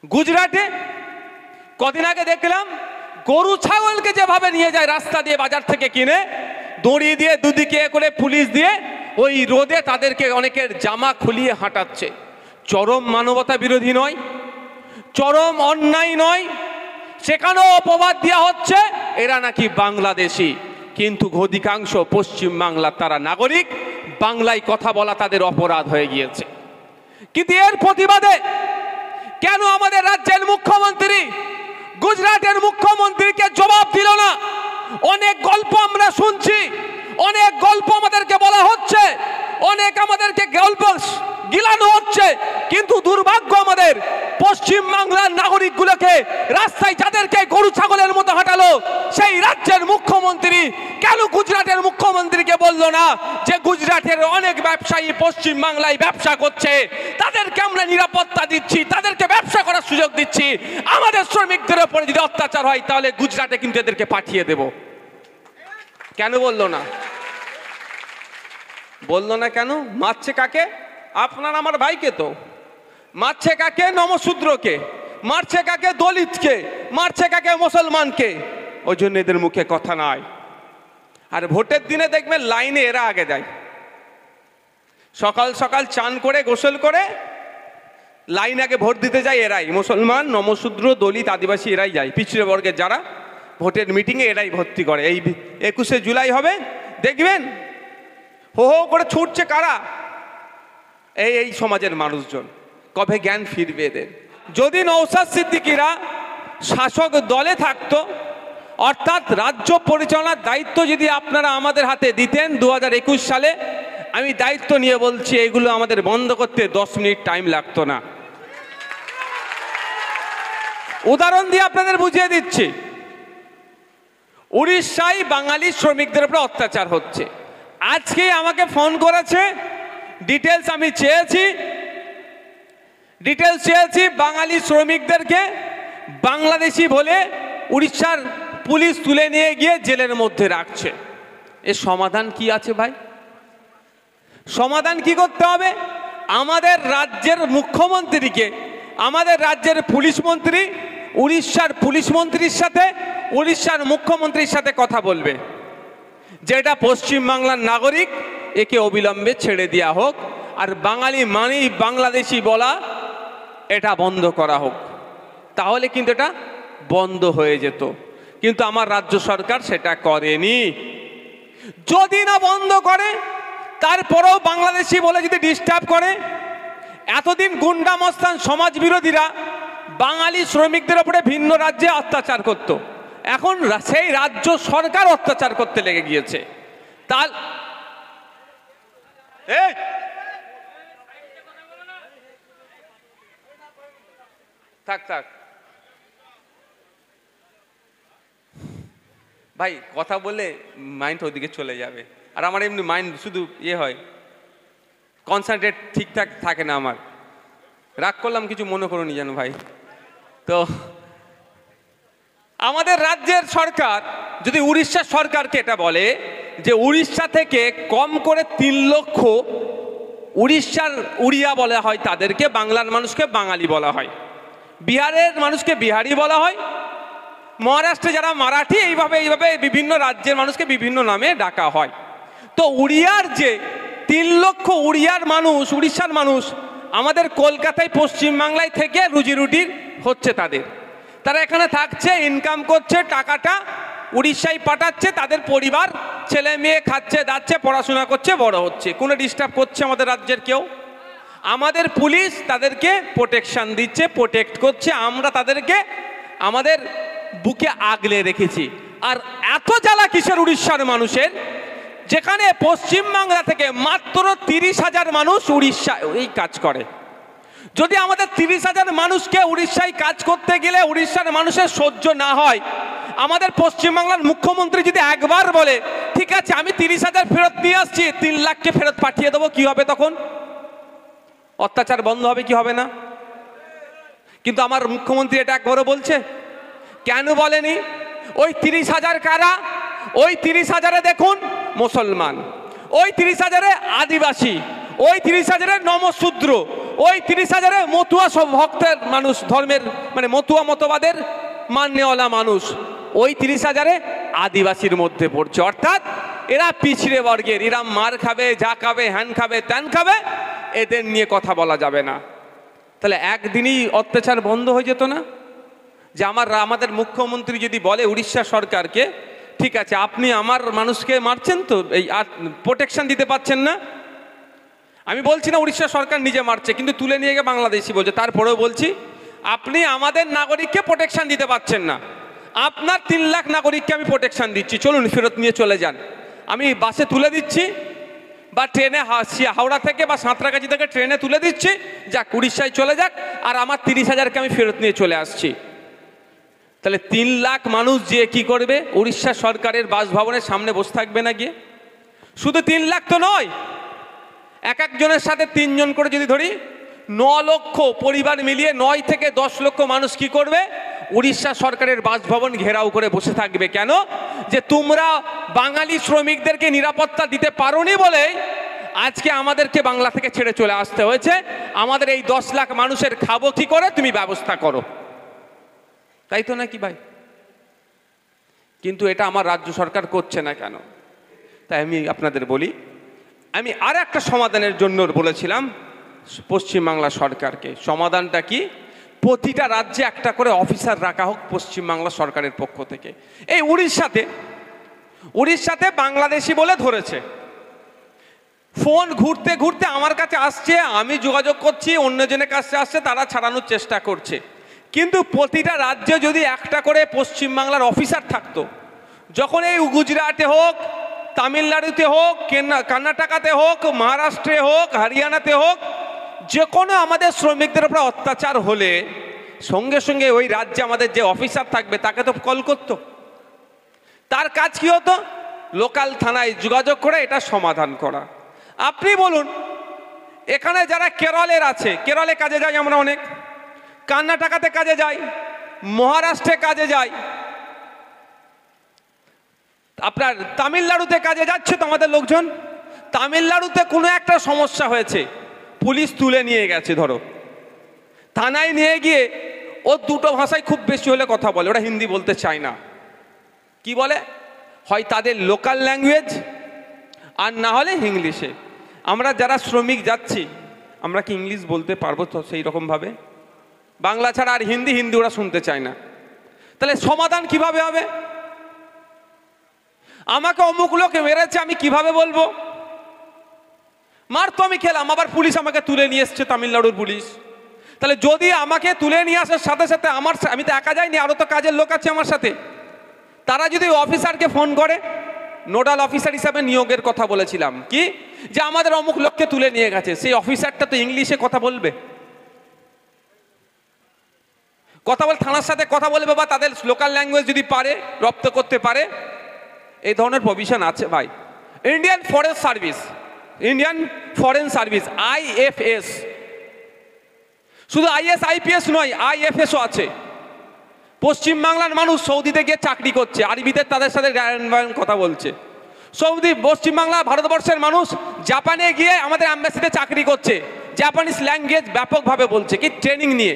গুজরাটে কদিন আগে দেখলাম গরু ছাগলকে যেভাবে নিয়ে যায় রাস্তা দিয়ে বাজার থেকে কিনে, দড়ি দিয়ে দুদিকে করে পুলিশ দিয়ে ওই রোদে তাদেরকে অনেকের জামা খুলিয়ে হাঁটাচ্ছে। চরম মানবতা বিরোধী নয়? চরম অন্যায় নয়? সেখানেও অপবাদ দেওয়া হচ্ছে এরা নাকি বাংলাদেশি, কিন্তু অধিকাংশ পশ্চিম বাংলার তারা নাগরিক, বাংলায় কথা বলা তাদের অপরাধ হয়ে গিয়েছে। কিন্তু এর প্রতিবাদে কেন আমাদের রাজ্যের মুখ্যমন্ত্রী গুজরাটের মুখ্যমন্ত্রীকে জবাব দিল না? অনেক গল্প আমরা শুনছি, অনেক গল্প আমাদেরকে বলা হচ্ছে, অনেক আমাদেরকে গল্প গিলানো হচ্ছে, কিন্তু দুর্ভাগ্য আমাদের পশ্চিম বাংলার নাগরিকগুলোকে রাস্তায় যাদেরকে গরু ছাগলের মতো হাঁটালো সেই রাজ্যের মুখ্যমন্ত্রী কেন গুজরাটের মুখ্যমন্ত্রীকে বলল না যে গুজরাটের অনেক ব্যবসায়ী পশ্চিম বাংলায় ব্যবসা করছে, তাদেরকে আমরা নিরাপত্তা দিচ্ছি, তাদেরকে ব্যবসা করার সুযোগ দিচ্ছি, আমাদের শ্রমিকদের উপরে যদি অত্যাচার হয় তাহলে গুজরাটে কিন্তু এদেরকে পাঠিয়ে দেব? কেন বললো না? বললো না কেন? মারছে কাকে? আপনার আমার ভাইকে তো মারছে। কাকে? নমশূদ্রকে মারছে। কাকে? দলিতকে মারছে। কাকে? মুসলমানকে। ওই জন্য এদের মুখে কথা নাই। আর ভোটের দিনে দেখবেন লাইনে এরা আগে যায়, সকাল সকাল চান করে গোসল করে লাইন আগে ভোট দিতে যায় এরাই। মুসলমান, নমশূদ্র, দলিত, আদিবাসী এরাই যায়। পিছিয়ে বর্গের যারা ভোটের মিটিংয়ে এরাই ভর্তি করে। এই 21শে জুলাই হবে, দেখবেন হো হো করে ছুটছে কারা? এই সমাজের মানুষজন। কবে জ্ঞান ফিরবে এদের? যদি নওশাদ সিদ্দিকীরা শাসক দলে থাকতো, অর্থাৎ রাজ্য পরিচালনার দায়িত্ব যদি আপনারা আমাদের হাতে দিতেন 2021 সালে, আমি দায়িত্ব নিয়ে বলছি এগুলো আমাদের বন্ধ করতে 10 মিনিট টাইম লাগতো না। উদাহরণ দিয়ে আপনাদের বুঝিয়ে দিচ্ছি। উড়িষ্যায় বাঙালি শ্রমিকদের উপরে অত্যাচার হচ্ছে। আজকে আমাকে ফোন করেছে, ডিটেলস আমি চেয়েছি, বাঙালি শ্রমিকদেরকে বাংলাদেশি বলে উড়িষ্যার পুলিশ তুলে নিয়ে গিয়ে জেলের মধ্যে রাখছে। এর সমাধান কি আছে ভাই? সমাধান কি করতে হবে? আমাদের রাজ্যের মুখ্যমন্ত্রীকে, আমাদের রাজ্যের পুলিশ মন্ত্রী উড়িষ্যার পুলিশ মন্ত্রীর সাথে, উড়িষ্যার মুখ্যমন্ত্রীর সাথে কথা বলবে, যেটা পশ্চিমবাংলার নাগরিক, একে অবিলম্বে ছেড়ে দেওয়া হোক, আর বাঙালি মানেই বাংলাদেশি বলা এটা বন্ধ করা হোক। তাহলে কিন্তু এটা বন্ধ হয়ে যেত, কিন্তু আমার রাজ্য সরকার সেটা করেনি। যদি না বন্ধ করে, তারপরেও বাংলাদেশি বলে যদি ডিস্টার্ব করে, এতদিন গুন্ডা মস্তান সমাজ বিরোধীরা বাঙালি শ্রমিকদের উপরে ভিন্ন রাজ্যে অত্যাচার করত, এখন সেই রাজ্য সরকার অত্যাচার করতে লেগে গিয়েছে। তার থাক থাক ভাই, কথা বলে মাইন্ড ওদিকে চলে যাবে, আর আমার এমনি মাইন্ড শুধু হয়, কনসেন্ট্রেট ঠিকঠাক থাকে না আমার। রাগ করলাম, কিছু মনে করোনি যেন ভাই। তো আমাদের রাজ্যের সরকার যদি উড়িষ্যা সরকারকে এটা বলে যে উড়িষ্যা থেকে কম করে 3 লক্ষ উড়িষ্যার উড়িয়া বলা হয়, তাদেরকে বাংলার মানুষকে বাঙালি বলা হয়, বিহারের মানুষকে বিহারি বলা হয়, মহারাষ্ট্রে যারা মারাঠি, এইভাবে বিভিন্ন রাজ্যের মানুষকে বিভিন্ন নামে ডাকা হয়। তো উড়িয়ার যে 3 লক্ষ উড়িয়ার মানুষ, উড়িষ্যার মানুষ আমাদের কলকাতায় পশ্চিমবাংলায় থেকে রুজি রুটির হচ্ছে, তারা এখানে থাকছে, ইনকাম করছে, টাকাটা উড়িষ্যায় পাঠাচ্ছে, তাদের পরিবার ছেলে মেয়ে খাচ্ছে দাচ্ছে, পড়াশোনা করছে, বড় হচ্ছে, কোনো ডিস্টার্ব করছে আমাদের রাজ্যের কেউ? আমাদের পুলিশ তাদেরকে প্রোটেকশন দিচ্ছে, প্রোটেক্ট করছে, আমরা তাদেরকে আমাদের বুকে আগলে রেখেছি। আর এত জ্বালা কিসের উড়িষ্যার মানুষের, যেখানে পশ্চিমবাংলা থেকে মাত্র 30,000 মানুষ উড়িষ্যায় এই কাজ করে। যদি আমাদের 30,000 মানুষকে উড়িষ্যায় কাজ করতে গেলে উড়িষ্যার মানুষের সহ্য না হয়, আমাদের পশ্চিমবাংলার মুখ্যমন্ত্রী যদি একবার বলে ঠিক আছে আমি 30,000 ফেরত নিয়ে আসছি, 3 লাখকে ফেরত পাঠিয়ে দেবো, কি হবে তখন? অত্যাচার বন্ধ হবে কি হবে না? কিন্তু আমার মুখ্যমন্ত্রী এটা একবারও বলছে? কেন বলেনি? ওই 30,000 কারা? ওই 30,000-এ দেখুন মুসলমান, ওই 30,000-এ আদিবাসী, ওই 30,000-এ নমশূদ্র, ওই 30,000-এ মতুয়া সব ভক্তের মানুষ, ধর্মের মানে মতুয়া মতবাদের মান্যওয়ালা মানুষ ওই 30,000-এ আদিবাসীর মধ্যে পড়ছে। অর্থাৎ এরা পিছড়ে বর্গের, এরা মার খাবে, যা খাবে, হ্যান খাবে, ত্যান খাবে, এদের নিয়ে কথা বলা যাবে না। তাহলে একদিনই অত্যাচার বন্ধ হয়ে যেত না? যে আমাদের মুখ্যমন্ত্রী যদি বলে উড়িষ্যা সরকারকে, ঠিক আছে আপনি আমার মানুষকে মারছেন তো, এই আর প্রোটেকশন দিতে পারছেন না। আমি বলছি না উড়িষ্যা সরকার নিজে মারছে, কিন্তু তুলে নিয়ে গিয়ে বাংলাদেশি বলছে। তারপরেও বলছি আপনি আমাদের নাগরিককে প্রোটেকশন দিতে পারছেন না, আপনার 3 লাখ নাগরিককে আমি প্রোটেকশন দিচ্ছি, চলুন ফেরত নিয়ে চলে যান, আমি বাসে তুলে দিচ্ছি বা ট্রেনে হাওড়া থেকে বা সাঁতরাগাছি থেকে ট্রেনে তুলে দিচ্ছি, যাক উড়িষ্যায় চলে যাক, আর আমার 30,000-কে আমি ফেরত নিয়ে চলে আসছি। তাহলে 3 লাখ মানুষ যে কি করবে? উড়িষ্যা সরকারের বাসভবনের সামনে বসে থাকবে না গিয়ে? শুধু 3 লাখ তো নয়, এক একজনের সাথে 3 জন করে যদি ধরি, 9 লক্ষ পরিবার মিলিয়ে 9 থেকে 10 লক্ষ মানুষ কি করবে? উড়িষ্যা সরকারের বাসভবন ঘেরাও করে বসে থাকবে। কেন? যে তোমরা বাঙালি শ্রমিকদেরকে নিরাপত্তা দিতে পারোনি বলে আজকে আমাদেরকে বাংলা থেকে ছেড়ে চলে আসতে হয়েছে, আমাদের এই 10 লাখ মানুষের খাবো কি করে, তুমি ব্যবস্থা করো। তাই তো নাকি ভাই? কিন্তু এটা আমার রাজ্য সরকার করছে না কেন? তাই আমি আপনাদের বলি, আমি আর একটা সমাধানের জন্য বলেছিলাম পশ্চিমবাংলা সরকারকে। সমাধানটা কি? প্রতিটা রাজ্যে একটা করে অফিসার রাখা হোক পশ্চিমবাংলা সরকারের পক্ষ থেকে। এই উড়িষ্যাতে বাংলাদেশি বলে ধরেছে, ফোন ঘুরতে ঘুরতে আমার কাছে আসছে, আমি যোগাযোগ করছি, অন্যজনের কাছে আসছে, তারা ছাড়ানোর চেষ্টা করছে। কিন্তু প্রতিটা রাজ্যে যদি একটা করে পশ্চিমবাংলার অফিসার থাকতো, যখন এই গুজরাটে হোক, তামিলনাড়ুতে হোক, কর্ণাটকাতে হোক, মহারাষ্ট্রে হোক, হরিয়ানাতে হোক, যে কোনো আমাদের শ্রমিকদের উপর অত্যাচার হলে সঙ্গে সঙ্গে ওই রাজ্যে আমাদের যে অফিসার থাকবে তাকে তো কল করতো। তার কাজ কি হতো? লোকাল থানায় যোগাযোগ করে এটা সমাধান করা। আপনি বলুন, এখানে যারা কেরলের আছে, কেরলে কাজে যাই আমরা অনেক, কর্ণাটকাতে কাজে যাই, মহারাষ্ট্রে কাজে যাই, আপনার তামিলনাড়ুতে কাজে যাচ্ছে তো আমাদের লোকজন। তামিলনাড়ুতে কোনো একটা সমস্যা হয়েছে, পুলিশ তুলে নিয়ে গেছে, ধরো থানায় নিয়ে গিয়ে ও দুটো ভাষায় খুব বেশি হলে কথা বলে, ওরা হিন্দি বলতে চায় না। কি বলে? হয় তাদের লোকাল ল্যাঙ্গুয়েজ আর না হলে ইংলিশে। আমরা যারা শ্রমিক যাচ্ছি আমরা কি ইংলিশ বলতে পারবো তো সেই রকমভাবে? বাংলা ছাড়া আর হিন্দি ওরা শুনতে চায় না। তাহলে সমাধান কিভাবে হবে? আমাকে অমুক লোকে মেরেছে, আমি কিভাবে বলবো? মার তো আমি খেলাম, আবার পুলিশ আমাকে তুলে নিয়ে এসছে, তামিলনাড়ুর পুলিশ। তাহলে যদি আমাকে তুলে নিয়ে আসার সাথে সাথে আমি তো একা যাইনি, আরও তো কাজের লোক আছে আমার সাথে, তারা যদি অফিসারকে ফোন করে, নোডাল অফিসার হিসাবে নিয়োগের কথা বলেছিলাম, কি যে আমাদের অমুক লোককে তুলে নিয়ে গেছে, সেই অফিসারটা তো ইংলিশে কথা বলবে, থানার সাথে কথা বলবে, বা তাদের লোকাল ল্যাঙ্গুয়েজ যদি পারে, রপ্ত করতে পারে। এই ধরনের প্রভিশন আছে ভাই। ইন্ডিয়ান ফরেন সার্ভিস IFS, শুধু IS IPS নয়, IFSও আছে। পশ্চিমবাংলার মানুষ সৌদিতে গিয়ে চাকরি করছে, আরবিতে তাদের সাথে কথা বলছে। পশ্চিমবাংলা ভারতবর্ষের মানুষ জাপানে গিয়ে আমাদের অ্যাম্বাসিতে চাকরি করছে, জাপানিজ ল্যাঙ্গুয়েজ ব্যাপকভাবে বলছে, কি ট্রেনিং নিয়ে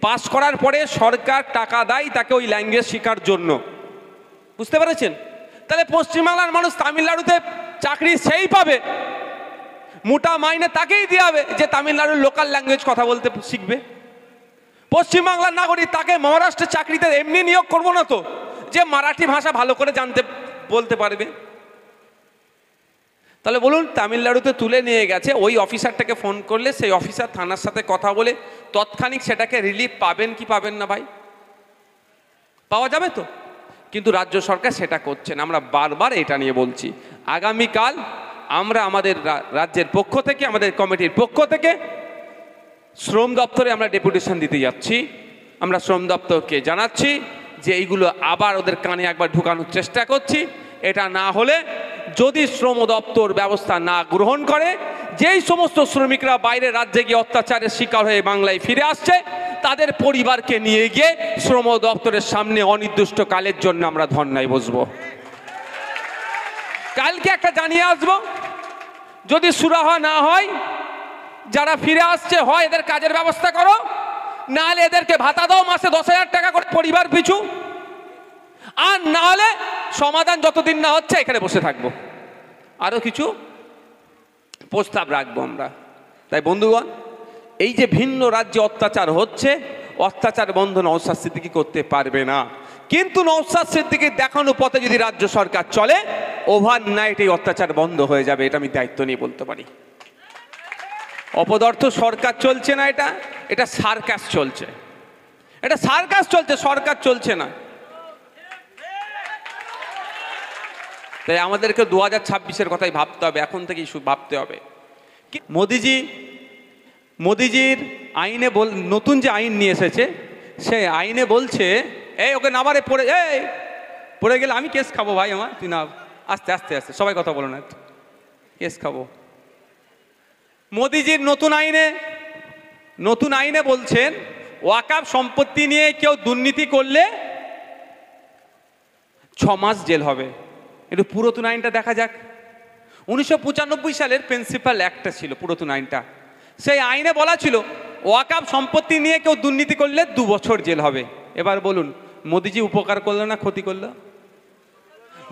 পাস করার পরে সরকার টাকা দেয় তাকে ওই ল্যাঙ্গুয়েজ শেখার জন্য। বুঝতে পেরেছেন? তাহলে পশ্চিমবাংলার মানুষ তামিলনাড়ুতে চাকরি সেই পাবে, মোটা মাইনে তাকেই দেওয়া হবে যে তামিলনাড়ুর লোকাল ল্যাঙ্গুয়েজ কথা বলতে শিখবে। পশ্চিমবাংলার নাগরিক তাকে মহারাষ্ট্রের চাকরিতে এমনি নিয়োগ করবো না তো, যে মারাঠি ভাষা ভালো করে বলতে পারবে। তাহলে বলুন, তামিলনাড়ুতে তুলে নিয়ে গেছে, ওই অফিসারটাকে ফোন করলে সেই অফিসার থানার সাথে কথা বলে তৎক্ষণিক সেটাকে রিলিফ পাবেন কি পাবেন না ভাই? পাওয়া যাবে তো। কিন্তু রাজ্য সরকার সেটা করছে না। আমরা বারবার এটা নিয়ে বলছি, আগামীকাল আমরা আমাদের রাজ্যের পক্ষ থেকে, আমাদের কমিটির পক্ষ থেকে শ্রম দপ্তরে আমরা ডেপুটেশন দিতে যাচ্ছি। আমরা শ্রম দপ্তরকে জানাচ্ছি যে এইগুলো আবার ওদের কানে একবার ঢুকানোর চেষ্টা করছি। এটা না হলে যদি শ্রম দপ্তর ব্যবস্থা না গ্রহণ করে, যেই সমস্ত শ্রমিকরা বাইরে রাজ্যে গিয়ে অত্যাচারের শিকার হয়ে বাংলায় ফিরে আসছে, তাদের পরিবারকে নিয়ে গিয়ে শ্রম দপ্তরের সামনে অনির্দিষ্টকালের জন্য আমরা ধর্নায় বসবো। কালকে একটা জানিয়ে আসবো, যদি সুরাহা না হয় যারা ফিরে আসছে হয় এদের কাজের ব্যবস্থা করো, নাহলে এদেরকে ভাতা দাও মাসে 10,000 টাকা করে পরিবার পিছু, আর নাহলে সমাধান যতদিন না হচ্ছে এখানে বসে থাকবো। আরো কিছু প্রস্তাব রাখবো আমরা। তাই বন্ধুগণ, এই যে ভিন্ন রাজ্যে অত্যাচার হচ্ছে, অত্যাচার বন্ধ নওশাদ সিদ্দিকী করতে পারবে না, কিন্তু নওশাদ সিদ্দিকীর দেখানো পথে যদি রাজ্য সরকার চলে, ওভারনাইট এই অত্যাচার বন্ধ হয়ে যাবে। এটা আমি দায়িত্ব নিয়ে বলতে পারি। অপদার্থ সরকার চলছে না, এটা সার্কাস চলছে, এটা সার্কাস চলছে, সরকার চলছে না। তাই আমাদেরকে 2026-এর কথাই ভাবতে হবে, এখন থেকেই ভাবতে হবে। মোদিজির আইনে নতুন যে আইন নিয়ে এসেছে, সে আইনে বলছে এই ওকে নামারে পড়ে গেলে আমি কেস খাবো ভাই, আমার তুই না, আস্তে আস্তে আস্তে সবাই কথা বলো না, কেস খাবো। মোদিজির নতুন আইনে বলছেন ওয়াকফ সম্পত্তি নিয়ে কেউ দুর্নীতি করলে 6 মাস জেল হবে। একটু পুরাতন আইনটা দেখা যাক। 1995 সালের প্রিন্সিপাল অ্যাক্টটা ছিল পুরাতন আইনটা। সেই আইনে বলা ছিল ওয়াকফ সম্পত্তি নিয়ে কেউ দুর্নীতি করলে 2 বছর জেল হবে। এবার বলুন, মোদিজি উপকার করলো না ক্ষতি করলো?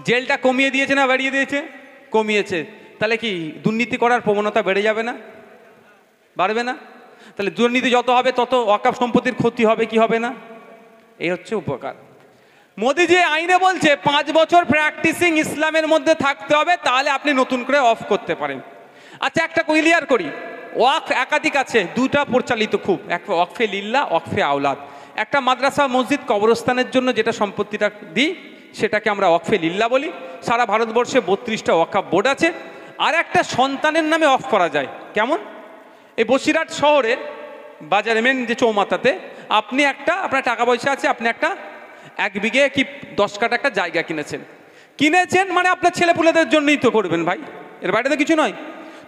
জেলটা কমিয়ে দিয়েছে না বাড়িয়ে দিয়েছে? কমিয়েছে। তাহলে কি দুর্নীতি করার প্রবণতা বেড়ে যাবে না? বাড়বে না? তাহলে দুর্নীতি যত হবে তত ওয়াকফ সম্পত্তির ক্ষতি হবে কি হবে না? এই হচ্ছে উপকার। মোদিজি আইনে বলছে 5 বছর প্র্যাকটিসিং ইসলামের মধ্যে থাকতে হবে, তাহলে আপনি নতুন করে অফ করতে পারেন। আচ্ছা, একটা ক্লিয়ার করি, ওয়াকফ একাধিক আছে, 2টা পরিচালিত খুব, একটা ওয়াকফে লিল্লাহ, ওয়াকফে আওলাদ। একটা মাদ্রাসা মসজিদ কবরস্থানের জন্য যেটা সম্পত্তিটা দিই সেটাকে আমরা ওয়াকফে লিল্লাহ বলি। সারা ভারতবর্ষে 32টা ওয়াকফ বোর্ড আছে। আর একটা সন্তানের নামে অফ করা যায়। কেমন? এই বসিরহাট শহরের বাজারে মেন যে চৌমাথাতে আপনি আপনার টাকা পয়সা আছে, আপনি 1 বিঘে কি 10 কাঠা একটা জায়গা কিনেছেন, মানে আপনার ছেলেপুলেদের জন্যই তো করবেন ভাই, এর বাইরে তো কিছু নয়।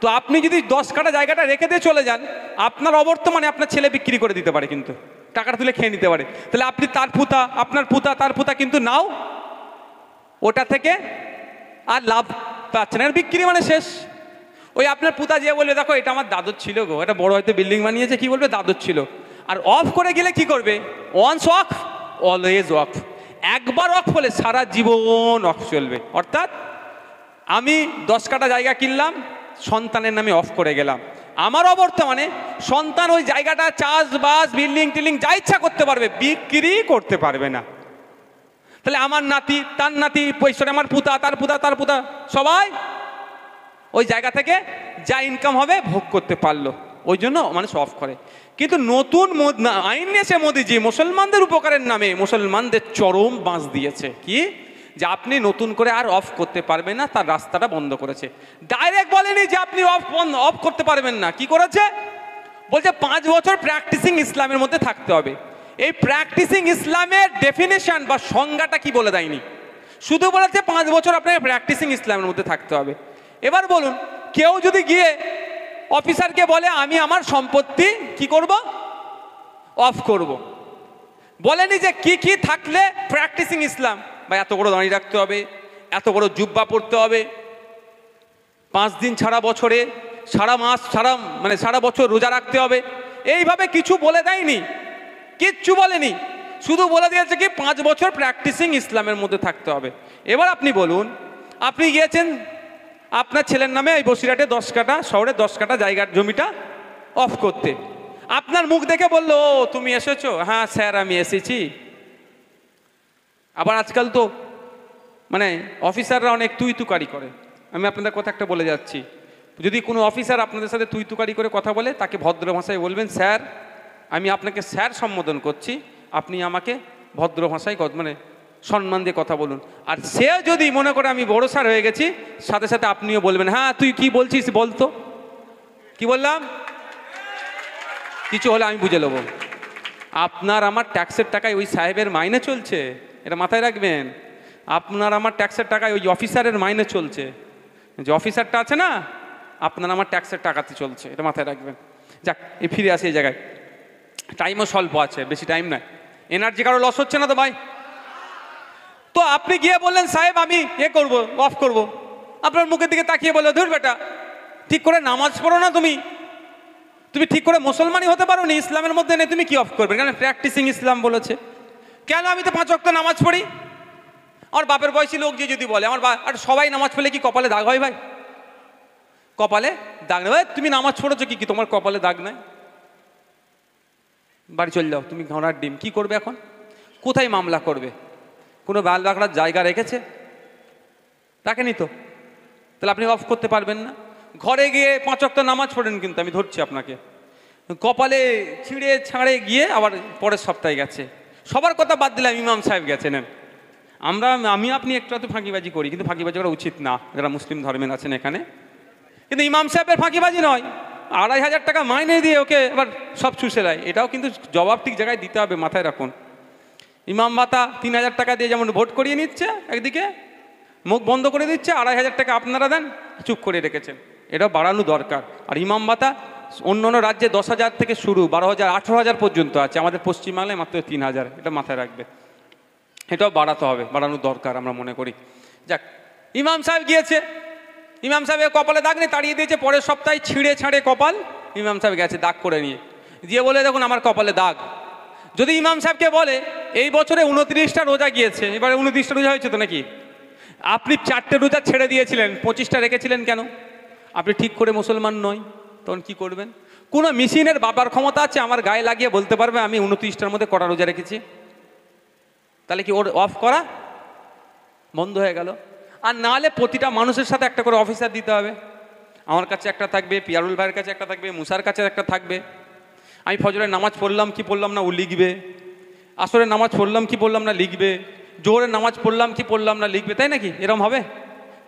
তো আপনি যদি 10 কাঠা জায়গাটা রেখে দিয়ে চলে যান, আপনার অবর্তমানে আপনার ছেলে বিক্রি করে দিতে পারে, কিন্তু টাকাটা তুলে খেয়ে নিতে পারে। তাহলে আপনি আপনার তার পুতা কিন্তু নাও ওটা থেকে আর লাভ পাচ্ছেন, আর বিক্রি মানে শেষ। ওই আপনার পুতা যে বলবে দেখো এটা আমার দাদুর ছিল গো, এটা বড় হয়তো বিল্ডিং বানিয়েছে, কি বলবে দাদুর ছিল। আর অফ করে গেলে কি করবে? ওয়ান্স ওয়াকফ অলওয়েজ ওয়াকফ। একবার ওয়াকফ হলে সারা জীবন ওয়াকফ চলবে। অর্থাৎ আমি 10 কাঠা জায়গা কিনলাম, সন্তানের নামে অফ করে গেলাম, আমার অবর্তমানে সন্তান ওই জায়গাটা চাষবাস বিল্ডিং টিল্ডিং যা ইচ্ছা করতে পারবে, বিক্রি করতে পারবে না। তাহলে আমার নাতি, তার নাতি, পয়সা আমার পুতা, তার পুতা সবাই ওই জায়গা থেকে যা ইনকাম হবে ভোগ করতে পারলো। ওই জন্য মানুষ অফ করে। কিন্তু নতুন আইন নিয়েছে মোদিজি মুসলমানদের উপকারের নামে, মুসলমানদের চরম বাঁশ দিয়েছে। কি? যে আপনি নতুন করে আর অফ করতে পারবেন না, তার রাস্তাটা বন্ধ করেছে। ডাইরেক্ট বলেনি যে আপনি অফ করতে পারবেন না। কি করেছে? বলছে 5 বছর প্র্যাকটিসিং ইসলামের মধ্যে থাকতে হবে। এই প্র্যাকটিসিং ইসলামের ডেফিনেশন বা সংজ্ঞাটা কি বলে দেয়নি, শুধু বলেছে 5 বছর আপনাকে প্র্যাকটিসিং ইসলামের মধ্যে থাকতে হবে। এবার বলুন, কেউ যদি গিয়ে অফিসারকে বলে আমি আমার সম্পত্তি কি করব? অফ করব, বলেনি যে কি কি থাকলে প্র্যাকটিসিং ইসলাম, বা এত বড় দাঁড়িয়ে রাখতে হবে, এত বড় জুব্বা পড়তে হবে, 5 দিন ছাড়া বছরে, সারা বছর রোজা রাখতে হবে, এইভাবে কিছু বলে দেয়নি, কিচ্ছু বলেনি। শুধু বলে দিয়েছে কি 5 বছর প্র্যাকটিসিং ইসলামের মধ্যে থাকতে হবে। এবার আপনি বলুন, আপনি গিয়েছেন আপনার ছেলের নামে এই বসিরহাটে 10 কাঠা, শহরে 10 কাঠা জায়গার জমিটা অফ করতে। আপনার মুখ দেখে বললো ও তুমি এসেছো? হ্যাঁ স্যার আমি এসেছি। আবার আজকাল তো মানে অফিসাররা অনেক তুকারি করে। আমি আপনাদের কথা একটা বলে যাচ্ছি, যদি কোনো অফিসার আপনাদের সাথে তুকারি করে কথা বলে, তাকে ভদ্র ভাষায় বলবেন স্যার, আমি আপনাকে স্যার সম্বোধন করছি, আপনি আমাকে ভদ্র ভাষায় মানে সম্মান দিয়ে কথা বলুন। আর সে যদি মনে করে আমি বড় স্যার হয়ে গেছি, সাথে সাথে আপনিও বলবেন হ্যাঁ তুই কি বলছিস বলতো, কি বললাম, কিছু হলে আমি বুঝে নেব। আপনার আমার ট্যাক্সের টাকায় ওই সাহেবের মাইনে চলছে, এটা মাথায় রাখবেন। আপনার আমার ট্যাক্সের টাকায় ওই অফিসারের মাইনে চলছে, যে অফিসারটা আছে না, আপনার আমার ট্যাক্সের টাকাতে চলছে, এটা মাথায় রাখবেন। যাক, ফিরে আসি এই জায়গায়, টাইমও স্বল্প আছে, বেশি টাইম নাই, এনার্জি কারো লস হচ্ছে না তো ভাই? তো আপনি গিয়ে বললেন সাহেব আমি করব, অফ করব, আপনার মুখের দিকে তাকিয়ে বললো ধুর বেটা ঠিক করে নামাজ পড়ো না তুমি, তুমি ঠিক করে মুসলমানই হতে পারো নি, ইসলামের মধ্যে নেই, তুমি কি অফ করবে? কেন প্র্যাকটিসিং ইসলাম বলেছে। কেন আমি তো 5 ওয়াক্ত নামাজ পড়ি। আমার বাপের বয়সী লোক যে যদি বলে আমার আর সবাই নামাজ পড়লে কি কপালে দাগ হয় ভাই? কপালে দাগ নেই। তুমি নামাজ পড়েছো কি তোমার কপালে দাগ নাই? বাড়ি চলে যাও, তুমি ঘোড়ার ডিম। কি করবে এখন? কোথায় মামলা করবে? কোনো বাল বাকড়ার জায়গা রেখেছে? রাখেনি তো, তাহলে আপনি অফ করতে পারবেন না। ঘরে গিয়ে 5 ওয়াক্ত নামাজ পড়েন, কিন্তু আমি ধরছি আপনাকে, কপালে ছিঁড়ে ছাড়ে গিয়ে আবার পরের সপ্তাহে গেছে। সবার কথা বাদ দিলাম, ইমাম সাহেব গেছেন। আমি আপনি একটু ফাঁকিবাজি করি, কিন্তু ফাঁকিবাজি করা উচিত না যারা মুসলিম ধর্মের আছেন এখানে। কিন্তু ইমাম সাহেবের ফাঁকিবাজি নয়, 2500 টাকা মাইনে দিয়ে ওকে এবার সব চুষে দেয়। এটাও কিন্তু জবাব ঠিক জায়গায় দিতে হবে, মাথায় রাখুন। ইমাম ভাতা 3000 টাকা দিয়ে যেমন ভোট করিয়ে নিচ্ছে, একদিকে মুখ বন্ধ করে দিচ্ছে, 2500 টাকা আপনারা দেন, চুপ করে রেখেছেন। এটাও বাড়ানো দরকার। আর ইমাম ভাতা অন্য অন্য রাজ্যে 10,000 থেকে শুরু, 12,000, 18,000 পর্যন্ত আছে, আমাদের পশ্চিমবাংলায় মাত্র 3,000। এটা মাথায় রাখবে, এটাও বাড়াতে হবে, বাড়ানো দরকার আমরা মনে করি। যাক, ইমাম সাহেব গিয়েছে, ইমাম সাহেবের কপালে দাগ নেই, তাড়িয়ে দিয়েছে। পরের সপ্তাহে ছিঁড়ে ছাড়ে কপাল, ইমাম সাহেব গেছে দাগ করে নিয়ে, দিয়ে বলে দেখুন আমার কপালে দাগ। যদি ইমাম সাহেবকে বলে এই বছরে 29টা রোজা গিয়েছে, এবারে 29টা রোজা হয়েছে তো নাকি, আপনি 4টে রোজা ছেড়ে দিয়েছিলেন, 25টা রেখেছিলেন কেন? আপনি ঠিক করে মুসলমান নয়, তখন কি করবেন? কোনো মেশিনের বাবার ক্ষমতা আছে আমার গায়ে লাগিয়ে বলতে পারবে আমি 29টার মধ্যে কটা রোজা রেখেছি? তাহলে কি ওর অফ করা বন্ধ হয়ে গেল? আর নাহলে প্রতিটা মানুষের সাথে একটা করে অফিসার দিতে হবে। আমার কাছে একটা থাকবে, পিয়ারুল ভাইয়ের কাছে একটা থাকবে, মুসার কাছে একটা থাকবে। আমি ফজরের নামাজ পড়লাম কি পড়লাম না ও লিখবে, আসরের নামাজ পড়লাম কি পড়লাম না লিখবে, জোহরের নামাজ পড়লাম কি পড়লাম না লিখবে, তাই নাকি? এরম হবে?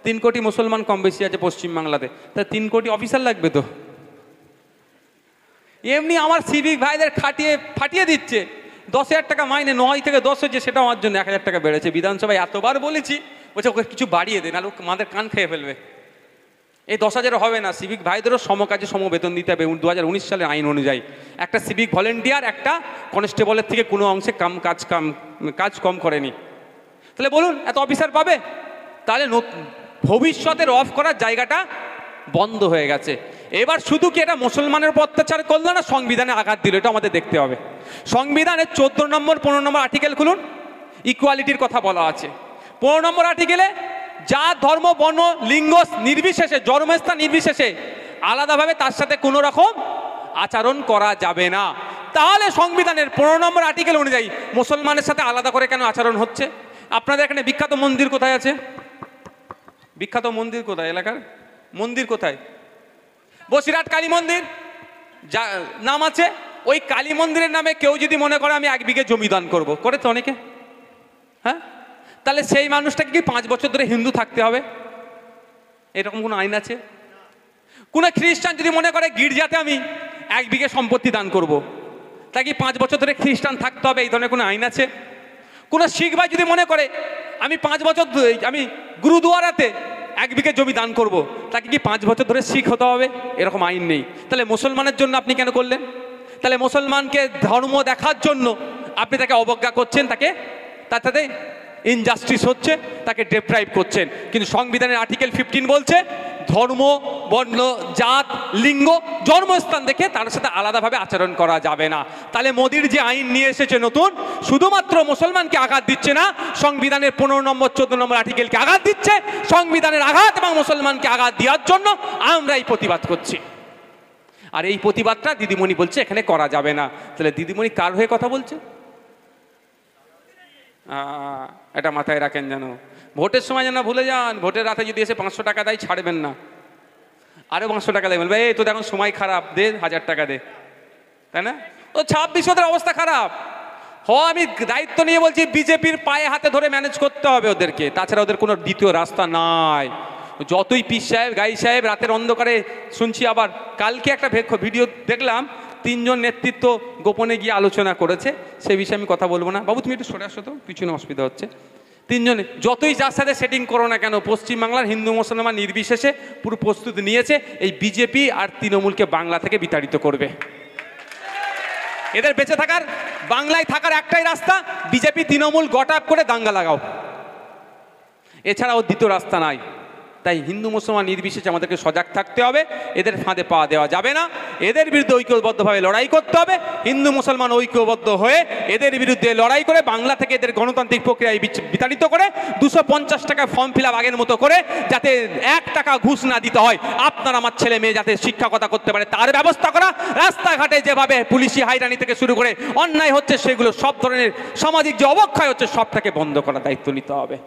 3 কোটি মুসলমান কম বেশি আছে পশ্চিমবাংলাতে, তাই 3 কোটি অফিসার লাগবে তো। এমনি আমার সিভিক ভাইদের ফাটিয়ে দিচ্ছে। 10,000 টাকা মাইনে 9 থেকে 10 হচ্ছে, সেটা আমার জন্য 1000 টাকা বেড়েছে। বিধানসভায় এতবার বলেছি, বলছে ওকে কিছু বাড়িয়ে দেন, আর আমাদের কান খেয়ে ফেলবে। এই 10,000 হবে না, সিভিক ভাইদেরও সমকাজে সমবেতন দিতে হবে 2019 সালের আইন অনুযায়ী। একটা সিভিক ভলেন্টিয়ার একটা কনস্টেবলের থেকে কোনো অংশে কাজ কম করেনি। তাহলে বলুন এত অফিসার পাবে? তাহলে ভবিষ্যতের অফ করার জায়গাটা বন্ধ হয়ে গেছে। এবার শুধু কি এটা মুসলমানের উপর অত্যাচার করলো না সংবিধানে আঘাত দিল? এটা আমাদের দেখতে হবে। সংবিধানের 14 নম্বর 15 নম্বর আর্টিকেল খুলুন, ইকুয়ালিটির কথা বলা আছে। 15 নম্বর আর্টিকেলে জাত ধর্ম বর্ণ লিঙ্গ নির্বিশেষে, জন্মস্থান নির্বিশেষে আলাদাভাবে তার সাথে কোনো রকম আচরণ করা যাবে না। তাহলে সংবিধানের 15 নম্বর আর্টিকেল অনুযায়ী মুসলমানের সাথে আলাদা করে কেন আচরণ হচ্ছে? আপনাদের এখানে বিখ্যাত মন্দির কোথায় আছে? বিখ্যাত মন্দির কোথায়? এলাকার মন্দির কোথায়? বসিরহাট কালী মন্দির যা নাম আছে, ওই কালী মন্দিরের নামে কেউ যদি মনে করে আমি 1 বিঘে জমি দান করবো, করে তো অনেকে, হ্যাঁ? তাহলে সেই মানুষটাকে কি 5 বছর ধরে হিন্দু থাকতে হবে? এরকম কোনো আইন আছে? কোনো খ্রিস্টান যদি মনে করে গির্জাতে আমি 1 বিঘে সম্পত্তি দান করব, তা কি 5 বছর ধরে খ্রিস্টান থাকতে হবে? এই ধরনের কোনো আইন আছে? কোনো শিখ ভাই যদি মনে করে আমি 5 বছর আমি গুরুদুয়ারাতে 1 বিঘে জমি দান করব, তাকে কি 5 বছর ধরে শিখ হতে হবে? এরকম আইন নেই। তাহলে মুসলমানের জন্য আপনি কেন করলেন? তাহলে মুসলমানকে ধর্ম দেখার জন্য আপনি তাকে অবজ্ঞা করছেন, তার সাথে ইনজাস্টিস হচ্ছে, তাকে ডেপ্রাইভ করছেন। কিন্তু সংবিধানের আর্টিকেল 15 বলছে ধর্ম বর্ণ জাত লিঙ্গ জন্মস্থান দেখে তার সাথে আলাদাভাবে আচরণ করা যাবে না। তাহলে মোদির যে আইন নিয়ে এসেছে নতুন, শুধুমাত্র মুসলমানকে আঘাত দিচ্ছে না, সংবিধানের 15 নম্বর 14 নম্বর আর্টিকেলকে আঘাত দিচ্ছে। সংবিধানের আঘাত এবং মুসলমানকে আঘাত দেওয়ার জন্য আমরা এই প্রতিবাদ করছি। আর এই প্রতিবাদটা দিদিমণি বলছে এখানে করা যাবে না। তাহলে দিদিমণি কার হয়ে কথা বলছে? এটা মাথায় রাখেন যেন ভোটের সময় যেন ভুলে যান। ভোটের রাতে যদি এসে 500 টাকা দেয় ছাড়বেন না, আরো 500 টাকা দেবেন, ভাই তো এখন সময় খারাপ, দে 1000 টাকা দে, তাই না? ও 26 ওদের অবস্থা খারাপ। আমি দায়িত্ব নিয়ে বলছি, বিজেপির পায়ে হাতে ধরে ম্যানেজ করতে হবে ওদেরকে, তাছাড়া ওদের কোনো দ্বিতীয় রাস্তা নাই। যতই পীর সাহেব গাই সাহেব রাতের অন্ধকারে শুনছি। আবার কালকে একটা ভিডিও দেখলাম, 3 জন নেতৃত্ব গোপনে গিয়ে আলোচনা করেছে, সে বিষয়ে আমি কথা বলবো না। বাবু তুমি একটু সরে আসো তো, পিছনে অসুবিধা হচ্ছে। 3 জনে যতই যার সাথে সেটিং করো না কেন, পশ্চিমবাংলার হিন্দু মুসলমান নির্বিশেষে পুরো প্রস্তুতি নিয়েছে এই বিজেপি আর তৃণমূলকে বাংলা থেকে বিতাড়িত করবে। এদের বেঁচে থাকার, বাংলায় থাকার একটাই রাস্তা, বিজেপি তৃণমূল গট আপ করে দাঙ্গা লাগাও, এছাড়া ওর দ্বিতীয় রাস্তা নাই। তাই হিন্দু মুসলমান নির্বিশেষে আমাদেরকে সজাগ থাকতে হবে, এদের ফাঁদে পা দেওয়া যাবে না, এদের বিরুদ্ধে ঐক্যবদ্ধভাবে লড়াই করতে হবে। হিন্দু মুসলমান ঐক্যবদ্ধ হয়ে এদের বিরুদ্ধে লড়াই করে বাংলা থেকে এদের গণতান্ত্রিক প্রক্রিয়ায় বিতাড়িত করে 250 টাকা ফর্ম ফিল আপ আগের মতো করে যাতে 1 টাকা ঘুষ না দিতে হয়, আপনার আমার ছেলে মেয়ে যাতে শিক্ষকতা করতে পারে তার ব্যবস্থা করা, রাস্তাঘাটে যেভাবে পুলিশি হাইরানি থেকে শুরু করে অন্যায় হচ্ছে সেগুলো সব ধরনের সামাজিক যে অবক্ষয় হচ্ছে সবটাকে বন্ধ করার দায়িত্ব নিতে হবে।